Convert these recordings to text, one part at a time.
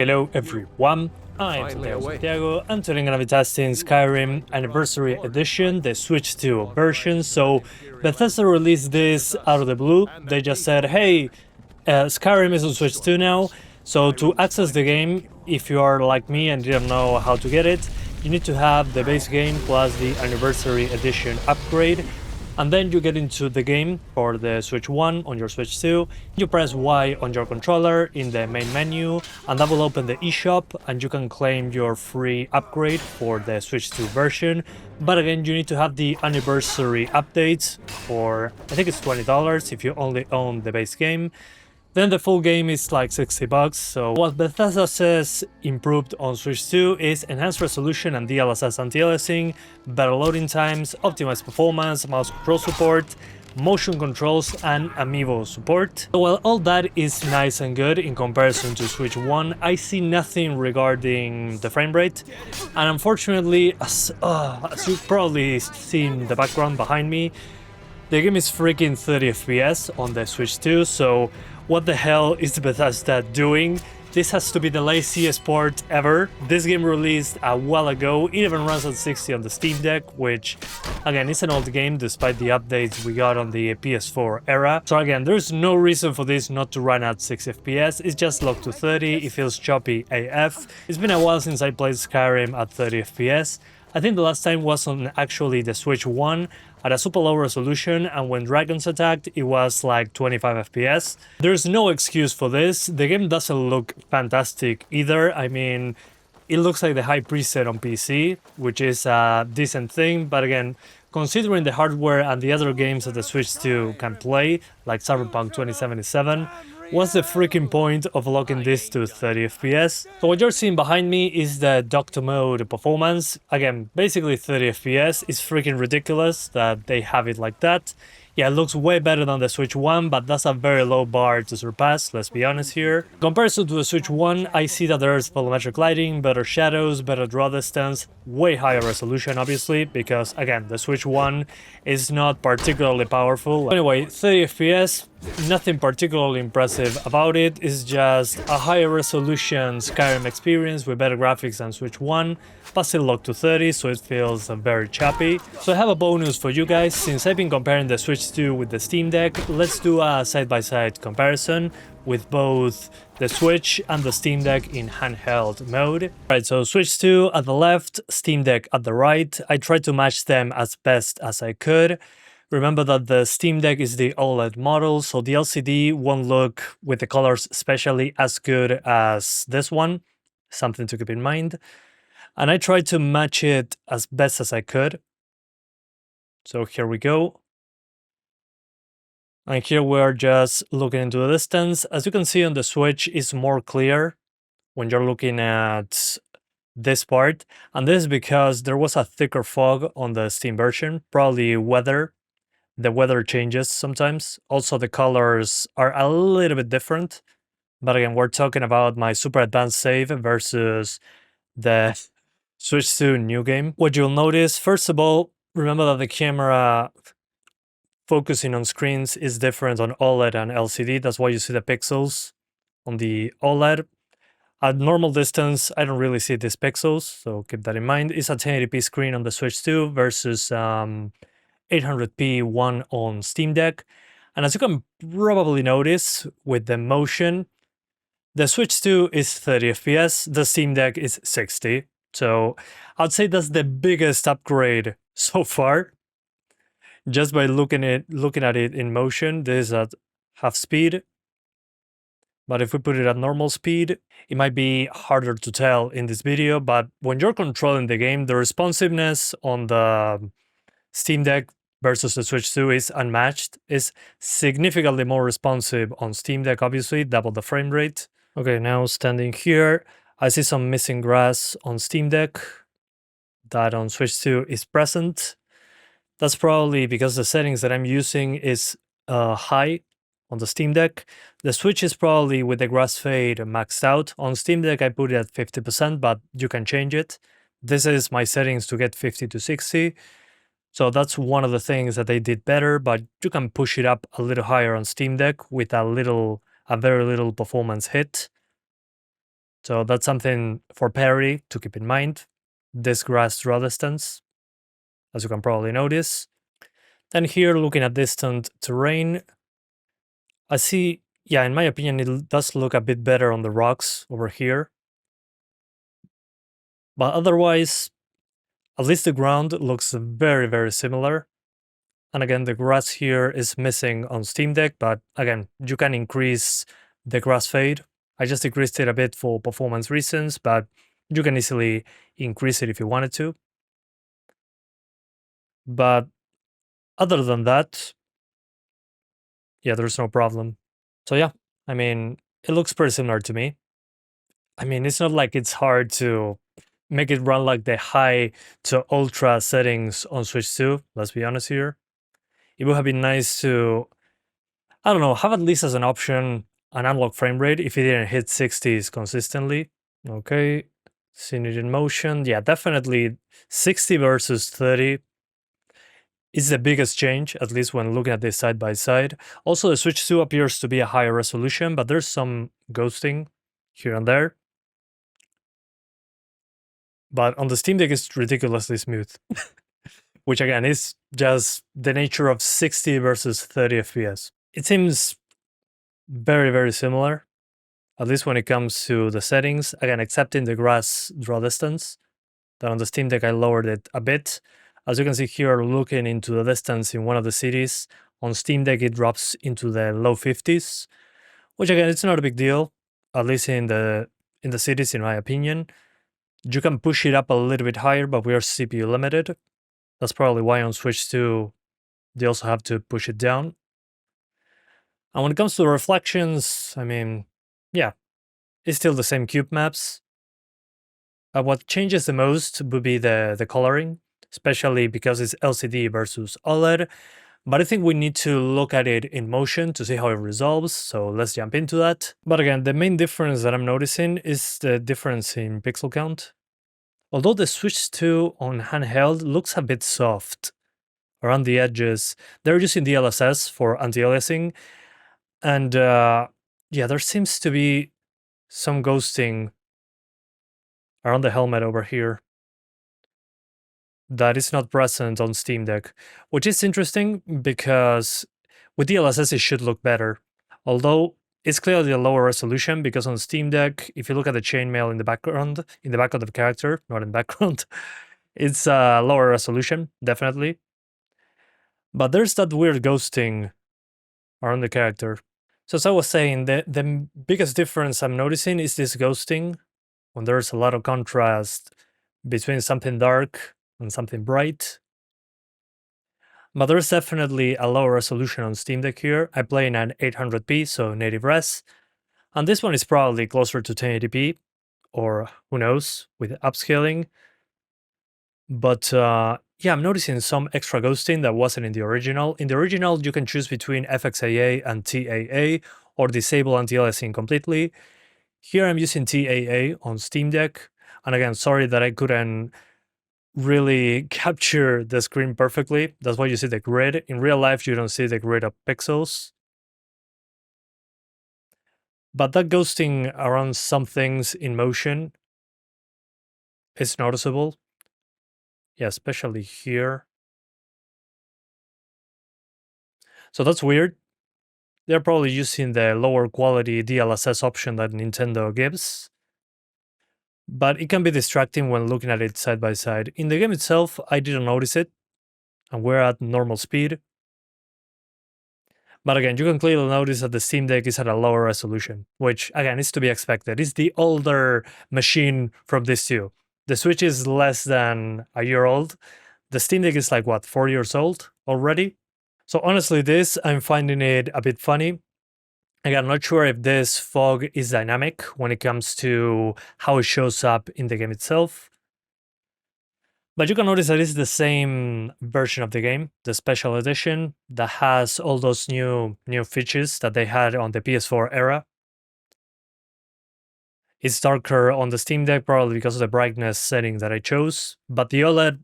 Hello everyone, I'm Santiago, and today I'm gonna be testing Skyrim Anniversary Edition, the Switch 2 version. So Bethesda released this out of the blue. They just said, hey, Skyrim is on Switch 2 now, so to access the game, if you are like me and didn't know how to get it, you need to have the base game plus the Anniversary Edition upgrade. And then you get into the game for the Switch 1 on your Switch 2. You press Y on your controller in the main menu, and that will open the eShop, and you can claim your free upgrade for the Switch 2 version. But again, you need to have the anniversary updates for, I think it's $20 if you only own the base game. Then the full game is like $60. So what Bethesda says improved on Switch 2 is enhanced resolution and DLSS anti-aliasing, better loading times, optimized performance, mouse control support, motion controls, and amiibo support. While all that is nice and good in comparison to Switch 1, I see nothing regarding the frame rate. And unfortunately, as you've probably seen in the background behind me, the game is freaking 30 FPS on the Switch 2, so what the hell is Bethesda doing? This has to be the laziest port ever. This game released a while ago. It even runs at 60 on the Steam Deck, which again is an old game despite the updates we got on the PS4 era. So again, there's no reason for this not to run at 60 FPS. It's just locked to 30. It feels choppy AF. It's been a while since I played Skyrim at 30 FPS. I think the last time was on actually the Switch 1 at a super low resolution, and when dragons attacked it was like 25 FPS. There's no excuse for this. The game doesn't look fantastic either. I mean, it looks like the high preset on PC, which is a decent thing, but again, considering the hardware and the other games that the Switch 2 can play, like Cyberpunk 2077, what's the freaking point of locking this to 30 FPS? So what you're seeing behind me is the doctor mode performance. Again, basically 30 FPS. It's freaking ridiculous that they have it like that. Yeah, it looks way better than the Switch 1, but that's a very low bar to surpass, let's be honest here. In comparison to the Switch 1, I see that there's volumetric lighting, better shadows, better draw distance, way higher resolution obviously, because again, the Switch 1 is not particularly powerful. Anyway, 30 FPS, nothing particularly impressive about it. It's just a higher resolution Skyrim experience with better graphics than Switch 1, but still locked to 30, so it feels very choppy. So I have a bonus for you guys. Since I've been comparing the Switch 2 with the Steam Deck, let's do a side-by-side comparison with both the Switch and the Steam Deck in handheld mode. Right, so Switch 2 at the left, Steam Deck at the right. I tried to match them as best as I could. Remember that the Steam Deck is the OLED model, so the LCD won't look with the colors especially as good as this one. Something to keep in mind. And I tried to match it as best as I could. So here we go. And here we're just looking into the distance. As you can see on the Switch, it's more clear when you're looking at this part. And this is because there was a thicker fog on the Steam version, probably weather. The weather changes sometimes. Also, the colors are a little bit different. But again, we're talking about my super advanced save versus the Switch 2 new game. What you'll notice, first of all, remember that the camera focusing on screens is different on OLED and LCD. That's why you see the pixels on the OLED. At normal distance, I don't really see these pixels, so keep that in mind. It's a 1080p screen on the Switch 2 versus 800p one on Steam Deck. And as you can probably notice with the motion, the Switch 2 is 30 FPS, the Steam Deck is 60. So I'd say that's the biggest upgrade so far. Just by looking at it in motion, this is at half speed. But if we put it at normal speed, it might be harder to tell in this video, but when you're controlling the game, the responsiveness on the Steam Deck versus the Switch 2 is unmatched. It's significantly more responsive on Steam Deck, obviously, double the frame rate. Okay, now standing here, I see some missing grass on Steam Deck that on Switch 2 is present. That's probably because the settings that I'm using is high on the Steam Deck. The Switch is probably with the grass fade maxed out. On Steam Deck, I put it at 50%, but you can change it. This is my settings to get 50 to 60. So that's one of the things that they did better, but you can push it up a little higher on Steam Deck with a very little performance hit. So that's something for Perry to keep in mind. This grass draw distance, as you can probably notice. Then here, looking at distant terrain, I see, yeah, in my opinion, it does look a bit better on the rocks over here. But otherwise, at least the ground looks very, very similar. And again, the grass here is missing on Steam Deck, but again, you can increase the grass fade. I just decreased it a bit for performance reasons, but you can easily increase it if you wanted to. But other than that, yeah, there's no problem. So yeah, I mean, it looks pretty similar to me. I mean, it's not like it's hard to make it run like the high to ultra settings on Switch 2, let's be honest here. It would have been nice to, I don't know, have at least as an option an analog frame rate if it didn't hit 60s consistently. Okay, seeing it in motion. Yeah, definitely 60 versus 30 is the biggest change, at least when looking at this side by side. Also, the Switch 2 appears to be a higher resolution, but there's some ghosting here and there. But on the Steam Deck, it's ridiculously smooth, which again is just the nature of 60 versus 30 FPS. It seems very, very similar, at least when it comes to the settings. Again, excepting the grass draw distance, that on the Steam Deck I lowered it a bit. As you can see here, looking into the distance in one of the cities, on Steam Deck it drops into the low 50s, which again, it's not a big deal, at least in the cities, in my opinion. You can push it up a little bit higher, but we are CPU limited. That's probably why on Switch 2, they also have to push it down. And when it comes to the reflections, I mean, yeah, it's still the same cube maps. What changes the most would be the coloring, especially because it's LCD versus OLED. But I think we need to look at it in motion to see how it resolves, so let's jump into that. But again, the main difference that I'm noticing is the difference in pixel count. Although the Switch 2 on handheld looks a bit soft around the edges, they're using DLSS for anti-aliasing, and yeah, there seems to be some ghosting around the helmet over here that is not present on Steam Deck, which is interesting because with DLSS it should look better. Although it's clearly a lower resolution because on Steam Deck, if you look at the chainmail in the background, in the back of the character, not in the background, it's a lower resolution, definitely. But there's that weird ghosting around the character. So as I was saying, the biggest difference I'm noticing is this ghosting, when there's a lot of contrast between something dark and something bright. But there's definitely a lower resolution on Steam Deck here. I play in an 800p, so native res. And this one is probably closer to 1080p, or who knows, with upscaling. But yeah, I'm noticing some extra ghosting that wasn't in the original. In the original, you can choose between FXAA and TAA, or disable anti-aliasing completely. Here I'm using TAA on Steam Deck. And again, sorry that I couldn't really capture the screen perfectly. That's why you see the grid. In real life, you don't see the grid of pixels. But that ghosting around some things in motion is noticeable. Yeah, especially here. So that's weird. They're probably using the lower quality DLSS option that Nintendo gives. But it can be distracting when looking at it side by side. In the game itself, I didn't notice it, and we're at normal speed. But again, you can clearly notice that the Steam Deck is at a lower resolution, which again is to be expected. It's the older machine from these two. The Switch is less than a year old. The Steam Deck is like, what, 4 years old already? So honestly, this, I'm finding it a bit funny. Again, I'm not sure if this fog is dynamic when it comes to how it shows up in the game itself. But you can notice that it's the same version of the game, the special edition, that has all those new features that they had on the PS4 era. It's darker on the Steam Deck, probably because of the brightness setting that I chose, but the OLED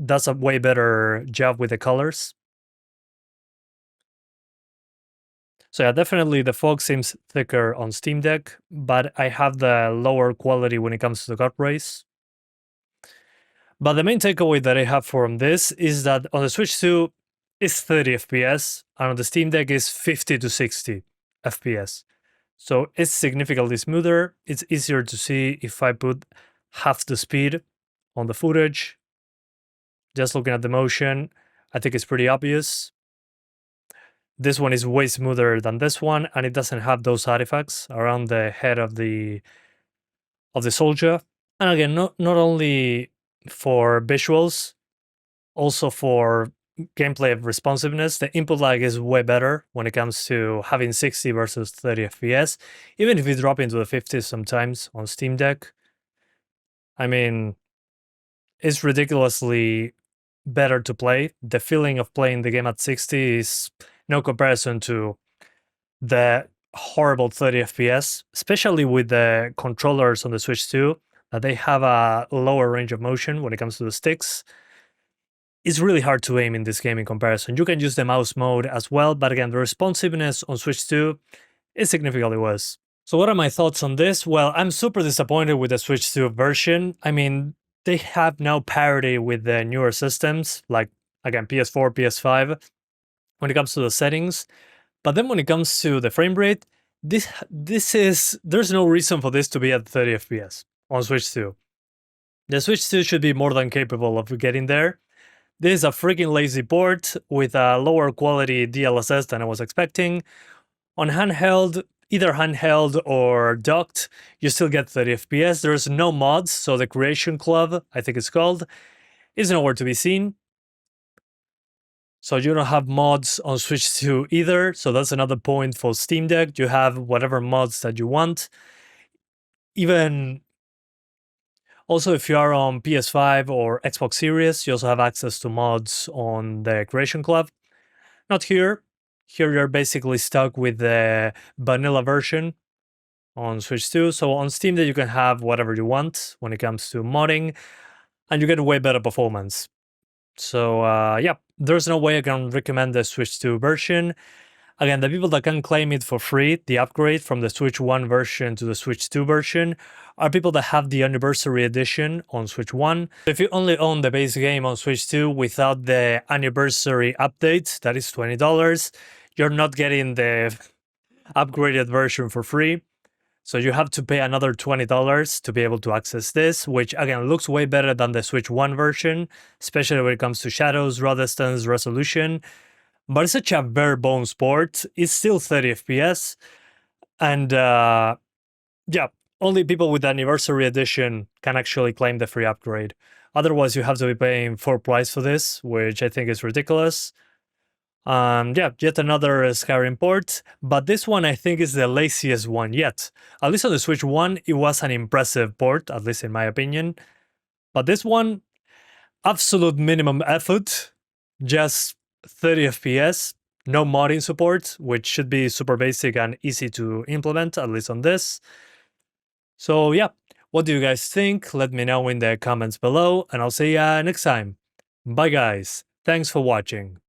does a way better job with the colors. So yeah, definitely the fog seems thicker on Steam Deck, but I have the lower quality when it comes to the cut race. But the main takeaway that I have from this is that on the Switch 2, it's 30 FPS, and on the Steam Deck is 50 to 60 FPS. So it's significantly smoother. It's easier to see if I put half the speed on the footage. Just looking at the motion, I think it's pretty obvious. This one is way smoother than this one, and it doesn't have those artifacts around the head of the soldier. And again, not only for visuals, also for gameplay responsiveness, the input lag is way better when it comes to having 60 versus 30 FPS, even if you drop into the 50s sometimes on Steam Deck. I mean, it's ridiculously better to play. The feeling of playing the game at 60 is no comparison to the horrible 30 FPS, especially with the controllers on the Switch 2, that they have a lower range of motion when it comes to the sticks. It's really hard to aim in this game in comparison. You can use the mouse mode as well, but again, the responsiveness on Switch 2 is significantly worse. So what are my thoughts on this? Well, I'm super disappointed with the Switch 2 version. I mean, they have no parity with the newer systems, like, again, PS4, PS5, when it comes to the settings. But then when it comes to the frame rate, there's no reason for this to be at 30 FPS on Switch 2. The Switch 2 should be more than capable of getting there. This is a freaking lazy port with a lower quality DLSS than I was expecting. On handheld, either handheld or docked, you still get 30 FPS. There's no mods, so the Creation Club, I think it's called, is nowhere to be seen. So you don't have mods on Switch 2 either, so that's another point for Steam Deck. You have whatever mods that you want. Even also, if you are on PS5 or Xbox Series, you also have access to mods on the Creation Club. Not here. Here you're basically stuck with the vanilla version on Switch 2. So on Steam Deck, you can have whatever you want when it comes to modding, and you get way better performance. So yeah, there's no way I can recommend the Switch 2 version. Again, the people that can claim it for free, the upgrade from the Switch 1 version to the Switch 2 version, are people that have the Anniversary Edition on Switch 1. If you only own the base game on Switch 2 without the Anniversary update, that is $20, you're not getting the upgraded version for free. So you have to pay another $20 to be able to access this, which again looks way better than the Switch 1 version, especially when it comes to shadows, raw distance, resolution. But it's such a bare bones port. It's still 30 FPS. And yeah, only people with the Anniversary Edition can actually claim the free upgrade. Otherwise, you have to be paying full price for this, which I think is ridiculous. Yeah, yet another Skyrim port, but this one I think is the laziest one yet. At least on the Switch 1, it was an impressive port, at least in my opinion. But this one, absolute minimum effort, just 30 FPS, no modding support, which should be super basic and easy to implement, at least on this. So yeah, what do you guys think? Let me know in the comments below, and I'll see ya next time. Bye guys, thanks for watching.